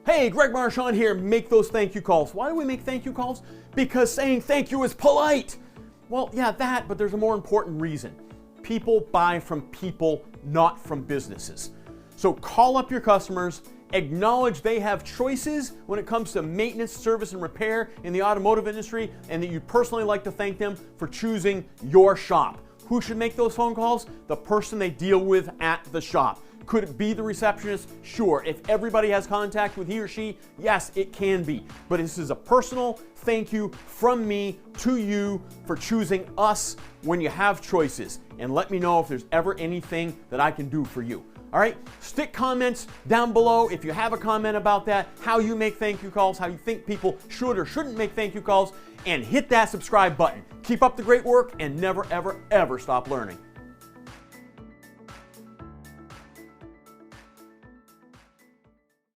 Hey, Greg Marchand here, make those thank you calls. Why do we make thank you calls? Because saying thank you is polite. Well, yeah, that, but there's a more important reason. People buy from people, not from businesses. So call up your customers, acknowledge they have choices when it comes to maintenance, service, and repair in the automotive industry, and that you'd personally like to thank them for choosing your shop. Who should make those phone calls? The person they deal with at the shop. Could it be the receptionist? Sure. If everybody has contact with he or she, yes, it can be. But this is a personal thank you from me to you for choosing us when you have choices. And let me know if there's ever anything that I can do for you. All right? Stick comments down below if you have a comment about that, how you make thank you calls, how you think people should or shouldn't make thank you calls, and hit that subscribe button. Keep up the great work and never, ever, ever stop learning.